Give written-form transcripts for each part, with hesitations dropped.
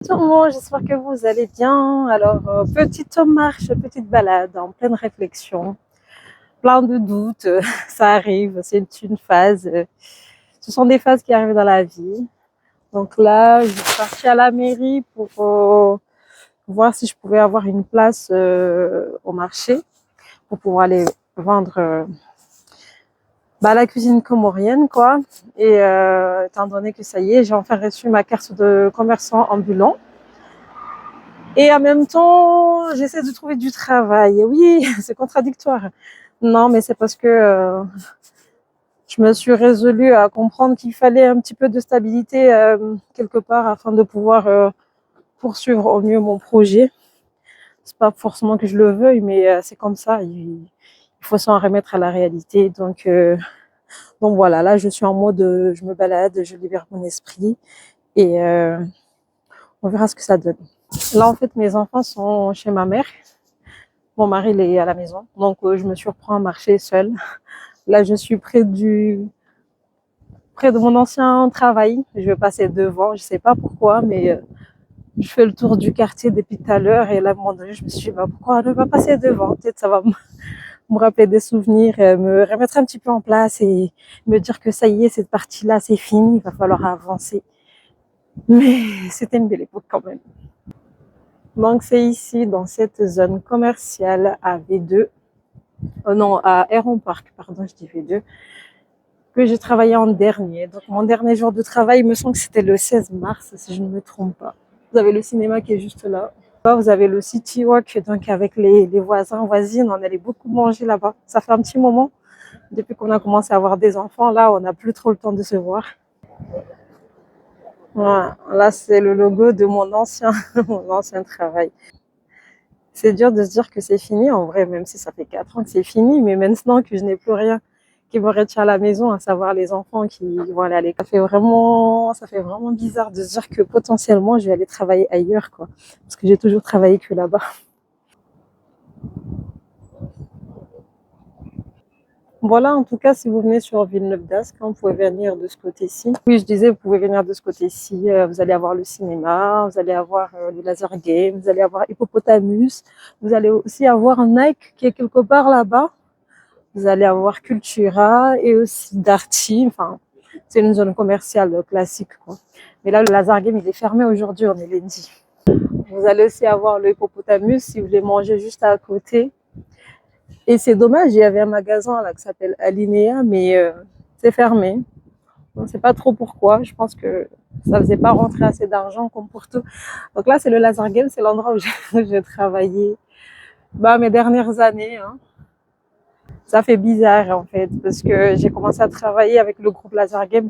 Tout le monde, j'espère que vous allez bien. Alors, petite marche, petite balade en pleine réflexion, plein de doutes, ça arrive, c'est une phase. Ce sont des phases qui arrivent dans la vie. Donc là, je suis partie à la mairie pour voir si je pouvais avoir une place au marché pour pouvoir aller vendre la cuisine comorienne, quoi. Et étant donné que ça y est, j'ai enfin reçu ma carte de commerçant ambulant. Et en même temps, j'essaie de trouver du travail. Et oui, c'est contradictoire. Non, mais c'est parce que je me suis résolue à comprendre qu'il fallait un petit peu de stabilité quelque part afin de pouvoir poursuivre au mieux mon projet. C'est pas forcément que je le veuille, mais c'est comme ça. Il faut s'en remettre à la réalité. Donc voilà, là, je suis en mode, je me balade, je libère mon esprit et on verra ce que ça donne. Là, en fait, mes enfants sont chez ma mère. Mon mari, il est à la maison. Donc, je me surprends à marcher seule. Là, je suis près de mon ancien travail. Je vais passer devant. Je sais pas pourquoi, mais je fais le tour du quartier depuis tout à l'heure. Et là, à un moment donné, je me suis dit, pourquoi ne pas passer devant? Peut-être ça va me rappeler des souvenirs, me remettre un petit peu en place et me dire que ça y est, cette partie-là, c'est fini. Il va falloir avancer. Mais c'était une belle époque quand même. Donc, c'est ici, dans cette zone commerciale à V2. Non, à Héron Park, pardon, je dis V2, que j'ai travaillé en dernier. Donc, mon dernier jour de travail, il me semble que c'était le 16 mars, si je ne me trompe pas. Vous avez le cinéma qui est juste là. Là, vous avez le City Walk, donc avec les voisins, voisines, on allait beaucoup manger là-bas. Ça fait un petit moment, depuis qu'on a commencé à avoir des enfants, là, on n'a plus trop le temps de se voir. Voilà. Là, c'est le logo de mon ancien, mon ancien travail. C'est dur de se dire que c'est fini, en vrai, même si ça fait 4 ans que c'est fini, mais maintenant que je n'ai plus rien qui me retient à la maison, à savoir les enfants qui vont aller à l'école, ça fait vraiment bizarre de se dire que potentiellement je vais aller travailler ailleurs, quoi. Parce que j'ai toujours travaillé que là-bas. Voilà, en tout cas, si vous venez sur Villeneuve-d'Ascq, vous pouvez venir de ce côté-ci. Oui, je disais, vous pouvez venir de ce côté-ci. Vous allez avoir le cinéma, vous allez avoir le laser game, vous allez avoir Hippopotamus, vous allez aussi avoir Nike qui est quelque part là-bas. Vous allez avoir Cultura et aussi Darty. Enfin, c'est une zone commerciale classique, quoi. Mais là, le laser game, il est fermé aujourd'hui, on est lundi. Vous allez aussi avoir le Hippopotamus si vous voulez manger juste à côté. Et c'est dommage, il y avait un magasin là qui s'appelle Alinea, mais c'est fermé. On ne sait pas trop pourquoi. Je pense que ça ne faisait pas rentrer assez d'argent comme pour tout. Donc là, c'est le laser game, c'est l'endroit où j'ai travaillé mes dernières années. Hein. Ça fait bizarre en fait, parce que j'ai commencé à travailler avec le groupe Laser Game,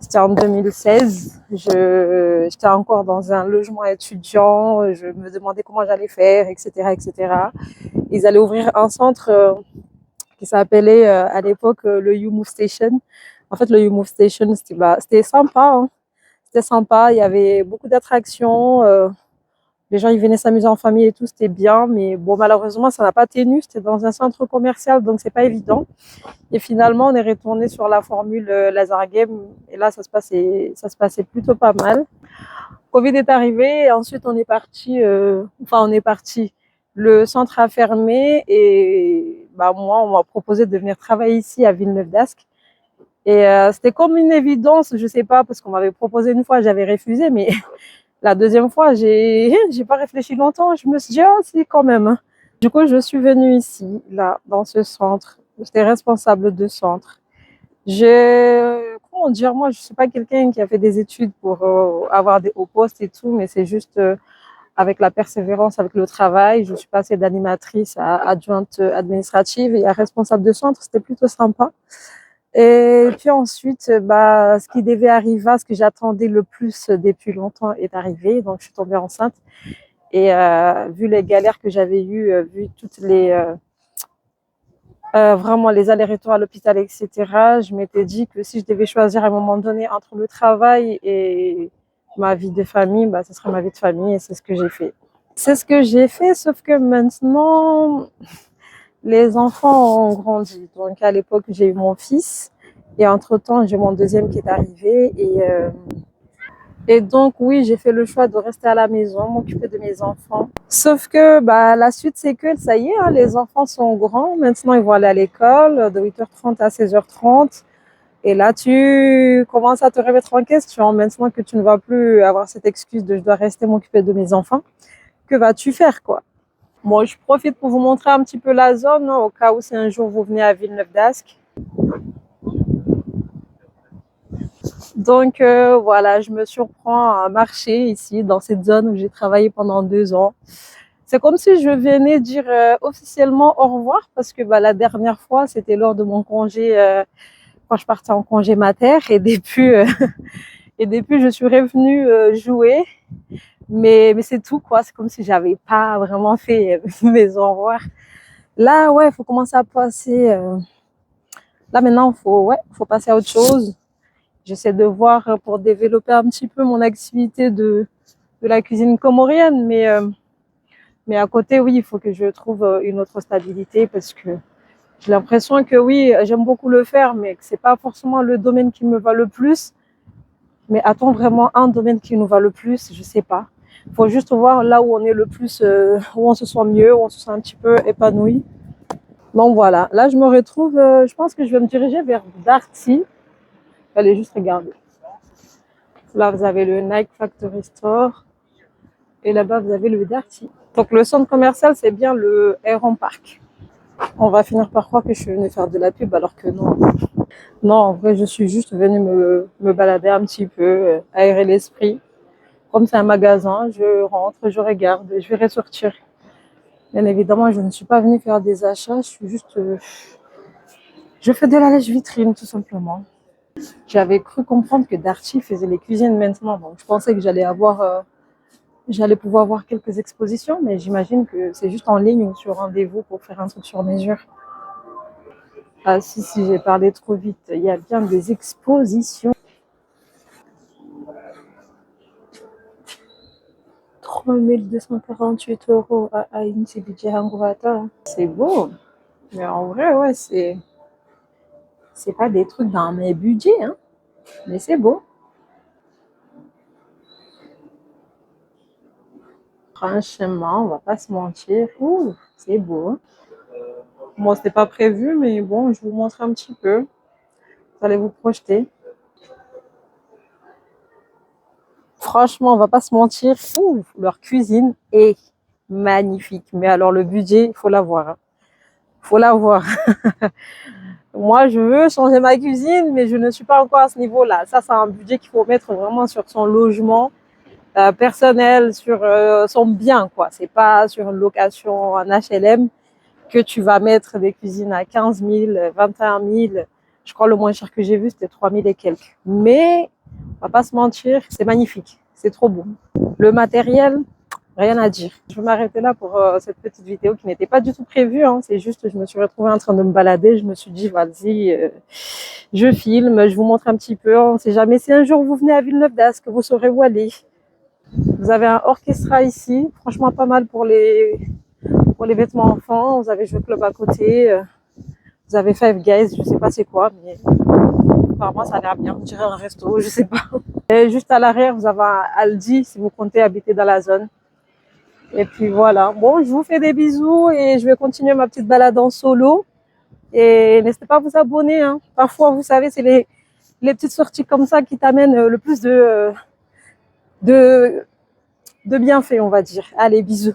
c'était en 2016, j'étais encore dans un logement étudiant, je me demandais comment j'allais faire, etc., etc. Ils allaient ouvrir un centre qui s'appelait à l'époque le You Move Station. En fait, le You Move Station, c'était sympa, hein. C'était sympa, il y avait beaucoup d'attractions, les gens ils venaient s'amuser en famille et tout, c'était bien, mais bon, malheureusement, ça n'a pas tenu. C'était dans un centre commercial, donc c'est pas évident. Et finalement, on est retourné sur la formule laser game, et là, ça se passait plutôt pas mal. Covid est arrivé, et ensuite on est parti. Le centre a fermé, et moi, on m'a proposé de venir travailler ici à Villeneuve-d'Ascq. Et c'était comme une évidence, je sais pas, parce qu'on m'avait proposé une fois, j'avais refusé, mais la deuxième fois, j'ai pas réfléchi longtemps. Je me suis dit, oh, si, quand même. Du coup, je suis venue ici, là, dans ce centre. J'étais responsable de centre. Comment dire, moi, je suis pas quelqu'un qui a fait des études pour avoir des hauts postes et tout, mais c'est juste avec la persévérance, avec le travail. Je suis passée d'animatrice à adjointe administrative et à responsable de centre. C'était plutôt sympa. Et puis ensuite, ce qui devait arriver, ce que j'attendais le plus depuis longtemps est arrivé. Donc, je suis tombée enceinte. Et vu les galères que j'avais eues, vu toutes vraiment les allers-retours à l'hôpital, etc., je m'étais dit que si je devais choisir à un moment donné entre le travail et ma vie de famille, ce serait ma vie de famille et c'est ce que j'ai fait. C'est ce que j'ai fait, sauf que maintenant, les enfants ont grandi. Donc, à l'époque, j'ai eu mon fils. Et entre-temps, j'ai mon deuxième qui est arrivé. Et Et donc, oui, j'ai fait le choix de rester à la maison, m'occuper de mes enfants. Sauf que bah, la suite, c'est que ça y est, hein, les enfants sont grands. Maintenant, ils vont aller à l'école de 8h30 à 16h30. Et là, tu commences à te remettre en question. Maintenant que tu ne vas plus avoir cette excuse de je dois rester m'occuper de mes enfants, que vas-tu faire, quoi? Moi, je profite pour vous montrer un petit peu la zone, hein, au cas où si un jour vous venez à Villeneuve d'Ascq. Donc voilà, je me surprends à marcher ici dans cette zone où j'ai travaillé pendant 2 ans. C'est comme si je venais dire officiellement au revoir parce que bah, la dernière fois, c'était lors de mon congé, quand je partais en congé mater et depuis je suis revenue jouer. Mais c'est tout, quoi. C'est comme si j'avais pas vraiment fait mes au revoir. Là, ouais, il faut commencer à passer. Là, maintenant, faut passer à autre chose. J'essaie de voir pour développer un petit peu mon activité de la cuisine comorienne. Mais à côté, oui, il faut que je trouve une autre stabilité parce que j'ai l'impression que oui, j'aime beaucoup le faire, mais que c'est pas forcément le domaine qui me va le plus. Mais a-t-on vraiment un domaine qui nous va le plus? Je sais pas. Il faut juste voir là où on est le plus, où on se sent mieux, où on se sent un petit peu épanoui. Donc voilà, là je me retrouve, je pense que je vais me diriger vers Darty. Allez juste regarder. Là vous avez le Nike Factory Store et là-bas vous avez le Darty. Donc le centre commercial c'est bien le Heron Park. On va finir par croire que je suis venue faire de la pub alors que non. Non, en vrai je suis juste venue me balader un petit peu, aérer l'esprit. Comme c'est un magasin, je rentre, je regarde, je vais ressortir. Bien évidemment, je ne suis pas venue faire des achats, je suis juste... je fais de la lèche-vitrine, tout simplement. J'avais cru comprendre que Darty faisait les cuisines maintenant, donc je pensais que j'allais pouvoir voir quelques expositions, mais j'imagine que c'est juste en ligne ou sur rendez-vous pour faire un truc sur mesure. Ah si, j'ai parlé trop vite. Il y a bien des expositions. 3248 € à Inti Hangouata. C'est beau. Mais en vrai, ouais, c'est pas des trucs dans mes budgets, hein. Mais c'est beau. Franchement, on va pas se mentir. Ouh, c'est beau, hein. Moi, c'était pas prévu, mais bon, je vous montre un petit peu. Vous allez vous projeter. Franchement, on va pas se mentir. Ouh, leur cuisine est magnifique. Mais alors, le budget, il faut l'avoir, hein. Faut l'avoir. Moi, je veux changer ma cuisine, mais je ne suis pas encore à ce niveau-là. Ça, c'est un budget qu'il faut mettre vraiment sur son logement personnel, sur son bien, quoi. C'est pas sur une location en HLM que tu vas mettre des cuisines à 15 000, 21 000. Je crois le moins cher que j'ai vu, c'était 3 000 et quelques. Mais, on va pas se mentir, c'est magnifique. C'est trop beau. Le matériel, rien à dire. Je vais m'arrêter là pour cette petite vidéo qui n'était pas du tout prévue, hein. C'est juste, je me suis retrouvée en train de me balader. Je me suis dit, vas-y, je filme, je vous montre un petit peu. On ne sait jamais si un jour vous venez à Villeneuve d'Ascq, vous saurez où aller. Vous avez un orchestra ici, franchement pas mal pour les vêtements enfants. Vous avez Jeux Club à côté. Vous avez Five Guys, je sais pas c'est quoi, mais apparemment ça a l'air bien. On dirait un resto, je sais pas. Et juste à l'arrière, vous avez un Aldi si vous comptez habiter dans la zone. Et puis voilà. Bon, je vous fais des bisous et je vais continuer ma petite balade en solo. Et n'hésitez pas à vous abonner, hein. Parfois, vous savez, c'est les petites sorties comme ça qui t'amènent le plus de, de bienfaits, on va dire. Allez, bisous.